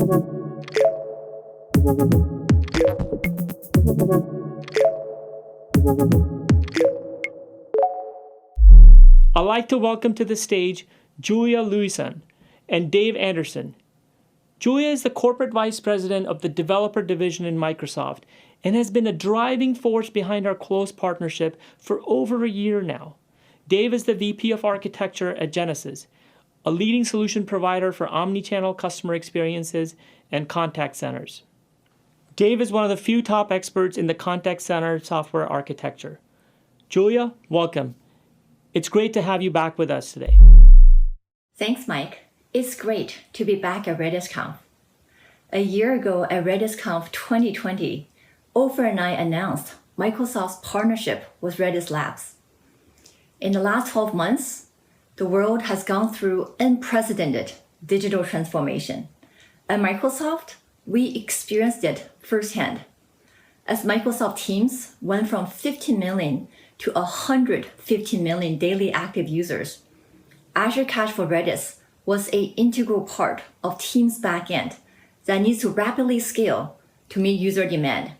I'd like to welcome to the stage Julia Liuson and Dave Anderson. Julia is the Corporate Vice President of the Developer Division in Microsoft and has been a driving force behind our close partnership for over a year now. Dave is the VP of Architecture at Genesys, a leading solution provider for omnichannel customer experiences and contact centers. Dave is one of the few top experts in the contact center software architecture. Julia, welcome. It's great to have you back with us today. Thanks, Mike. It's great to be back at RedisConf. A year ago at RedisConf 2020, Ofer and I announced Microsoft's partnership with Redis Labs. In the last 12 months, the world has gone through unprecedented digital transformation. At Microsoft, we experienced it firsthand. As Microsoft Teams went from 15 million to 150 million daily active users, Azure Cache for Redis was an integral part of Teams' backend that needs to rapidly scale to meet user demand.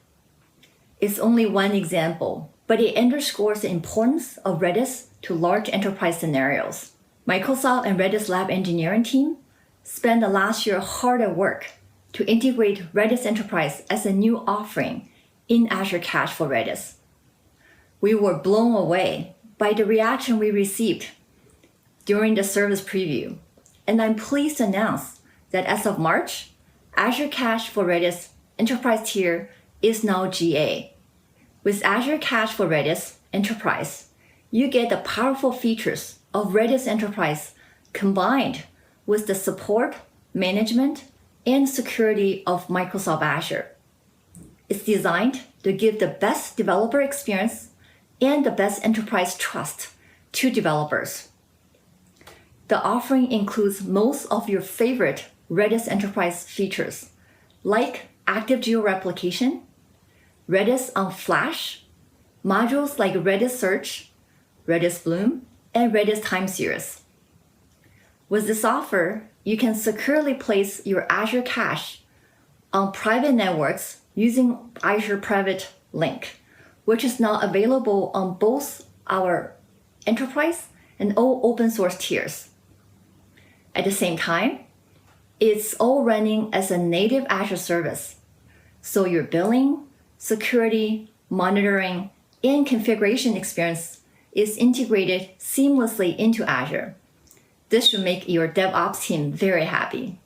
It's only one example, but it underscores the importance of Redis to large enterprise scenarios. Microsoft and Redis Lab engineering team spent the last year hard at work to integrate Redis Enterprise as a new offering in Azure Cache for Redis. We were blown away by the reaction we received during the service preview, and I'm pleased to announce that as of March, Azure Cache for Redis Enterprise tier is now GA. With Azure Cache for Redis Enterprise, you get the powerful features of Redis Enterprise combined with the support, management, and security of Microsoft Azure. It's designed to give the best developer experience and the best enterprise trust to developers. The offering includes most of your favorite Redis Enterprise features, like active geo-replication, Redis on Flash, modules like Redis Search, Redis Bloom, and Redis Time Series. With this offer, you can securely place your Azure Cache on private networks using Azure Private Link, which is now available on both our enterprise and all open source tiers. At the same time, it's all running as a native Azure service, so your billing, security, monitoring, and configuration experience is integrated seamlessly into Azure. This should make your DevOps team very happy.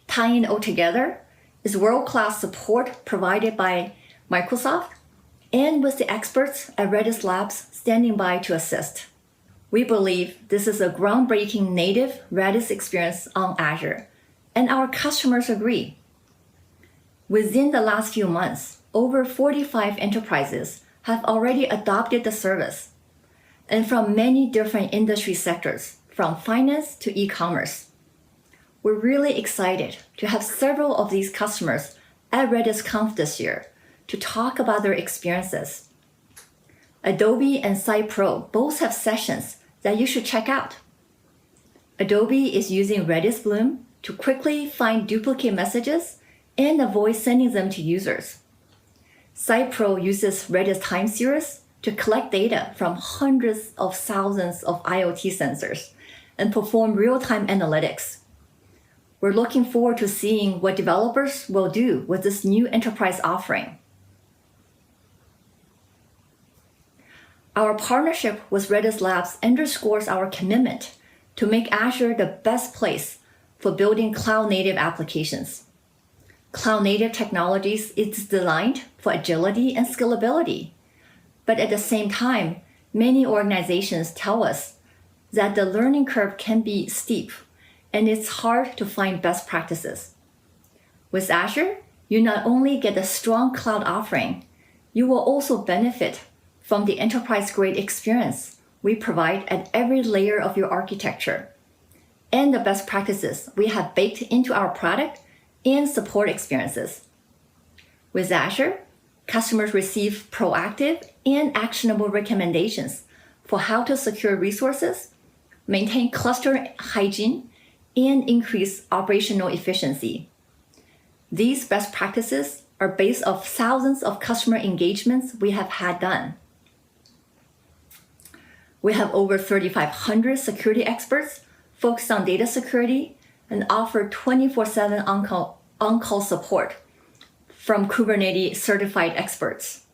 Tying it all together is world-class support provided by Microsoft and with the experts at Redis Labs standing by to assist. We believe this is a groundbreaking native Redis experience on Azure, and our customers agree. Within the last few months, over 45 enterprises have already adopted the service, and from many different industry sectors, from finance to e-commerce. We're really excited to have several of these customers at RedisConf this year to talk about their experiences. Adobe and SitePro both have sessions that you should check out. Adobe is using Redis Bloom to quickly find duplicate messages and avoid sending them to users. SitePro uses Redis Time Series to collect data from hundreds of thousands of IoT sensors and perform real-time analytics. We're looking forward to seeing what developers will do with this new enterprise offering. Our partnership with Redis Labs underscores our commitment to make Azure the best place for building cloud-native applications. Cloud-native technologies is designed for agility and scalability. But at the same time, many organizations tell us that the learning curve can be steep and it's hard to find best practices. With Azure, you not only get a strong cloud offering, you will also benefit from the enterprise-grade experience we provide at every layer of your architecture, and the best practices we have baked into our product and support experiences. With Azure, customers receive proactive and actionable recommendations for how to secure resources, maintain cluster hygiene, and increase operational efficiency. These best practices are based off thousands of customer engagements we have had done. We have over 3,500 security experts focused on data security and offer 24/7 on-call support from Kubernetes certified experts.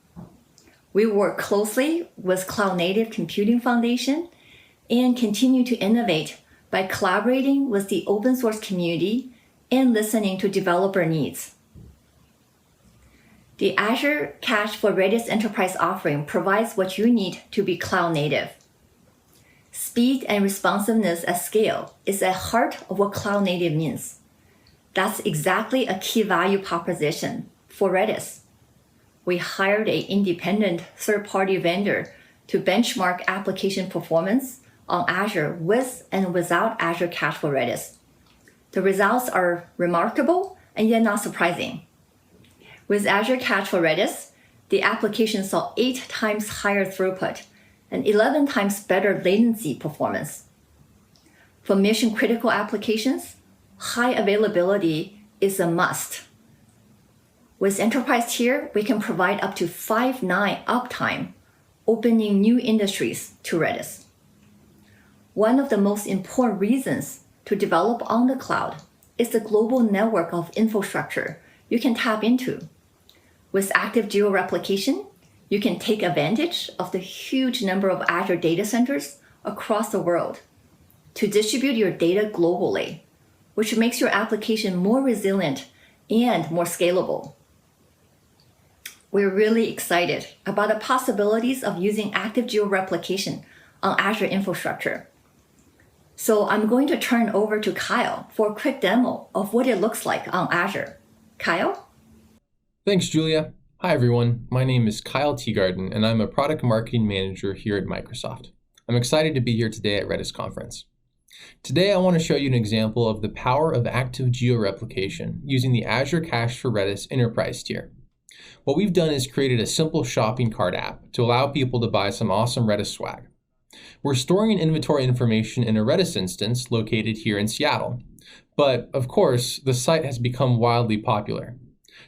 We work closely with Cloud Native Computing Foundation and continue to innovate by collaborating with the open source community and listening to developer needs. The Azure Cache for Redis Enterprise offering provides what you need to be cloud native. Speed and responsiveness at scale is at the heart of what cloud native means. That's exactly a key value proposition for Redis. We hired an independent third-party vendor to benchmark application performance on Azure with and without Azure Cache for Redis. The results are remarkable and yet not surprising. With Azure Cache for Redis, the application saw 8 times higher throughput and 11 times better latency performance. For mission-critical applications, high availability is a must. With Enterprise tier, we can provide up to 5.9 uptime, opening new industries to Redis. One of the most important reasons to develop on the cloud is the global network of infrastructure you can tap into. With active geo-replication, you can take advantage of the huge number of Azure data centers across the world to distribute your data globally, which makes your application more resilient and more scalable. We're really excited about the possibilities of using active geo-replication on Azure infrastructure. So I'm going to turn over to Kyle for a quick demo of what it looks like on Azure. Kyle? Thanks, Julia. Hi, everyone. My name is Kyle Teagarden, and I'm a product marketing manager here at Microsoft. I'm excited to be here today at Redis Conference. Today, I want to show you an example of the power of active geo-replication using the Azure Cache for Redis Enterprise tier. What we've done is created a simple shopping cart app to allow people to buy some awesome Redis swag. We're storing inventory information in a Redis instance located here in Seattle. But, of course, the site has become wildly popular.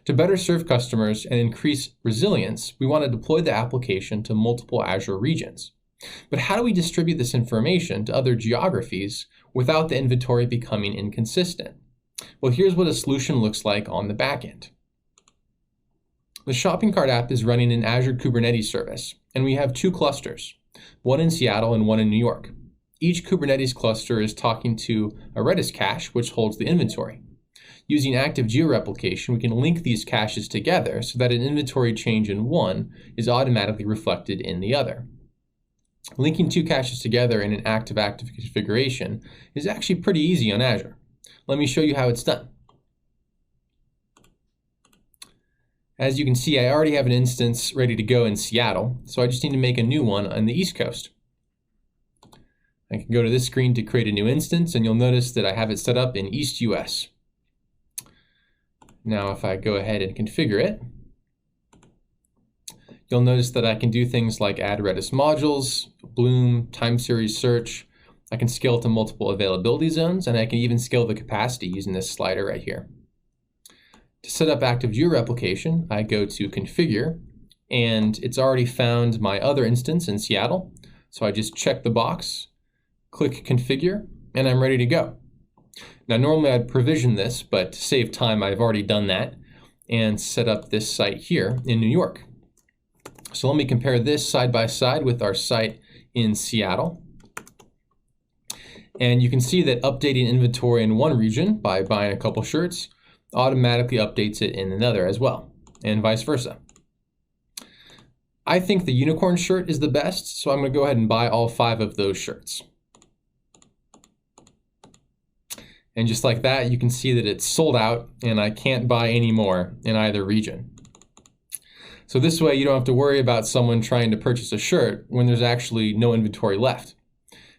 To better serve customers and increase resilience, we want to deploy the application to multiple Azure regions. But how do we distribute this information to other geographies without the inventory becoming inconsistent? Well, here's what a solution looks like on the back end. The shopping cart app is running an Azure Kubernetes service, and we have 2 clusters, one in Seattle and one in New York. Each Kubernetes cluster is talking to a Redis cache, which holds the inventory. Using active geo-replication, we can link these caches together so that an inventory change in one is automatically reflected in the other. Linking 2 caches together in an active-active configuration is actually pretty easy on Azure. Let me show you how it's done. As you can see, I already have an instance ready to go in Seattle, so I just need to make a new one on the East Coast. I can go to this screen to create a new instance, and you'll notice that I have it set up in East US. Now, if I go ahead and configure it, you'll notice that I can do things like add Redis modules, Bloom, time series search. I can scale to multiple availability zones, and I can even scale the capacity using this slider right here. To set up active geo-replication, I go to configure, and it's already found my other instance in Seattle. So I just check the box, click configure, and I'm ready to go. Now, normally I'd provision this, but to save time, I've already done that and set up this site here in New York. So let me compare this side by side with our site in Seattle. And you can see that updating inventory in one region by buying a couple shirts automatically updates it in another as well, and vice versa. I think the unicorn shirt is the best, so I'm going to go ahead and buy all 5 of those shirts. And just like that, you can see that it's sold out and I can't buy any more in either region. So this way you don't have to worry about someone trying to purchase a shirt when there's actually no inventory left.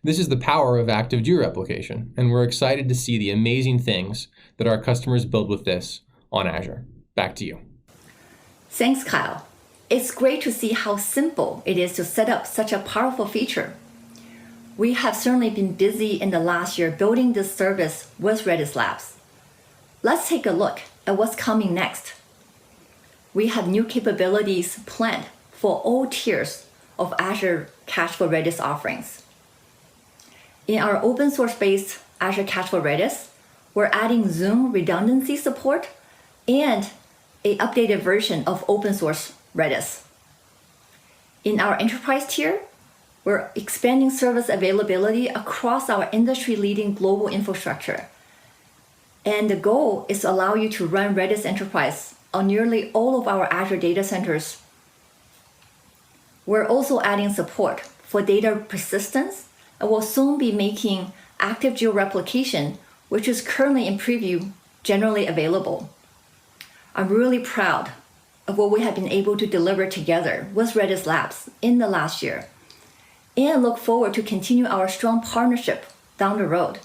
This is the power of active geo-replication, and we're excited to see the amazing things that our customers build with this on Azure. Back to you. Thanks, Kyle. It's great to see how simple it is to set up such a powerful feature. we have certainly been busy in the last year building this service with Redis Labs. Let's take a look at what's coming next. We have new capabilities planned for all tiers of Azure Cache for Redis offerings. In our open source-based Azure Cache for Redis, we're adding Zoom redundancy support and an updated version of open source Redis. In our enterprise tier, we're expanding service availability across our industry-leading global infrastructure. And the goal is to allow you to run Redis Enterprise on nearly all of our Azure data centers. We're also adding support for data persistence, and we'll soon be making active georeplication, which is currently in preview, generally available. I'm really proud of what we have been able to deliver together with Redis Labs in the last year, and look forward to continue our strong partnership down the road.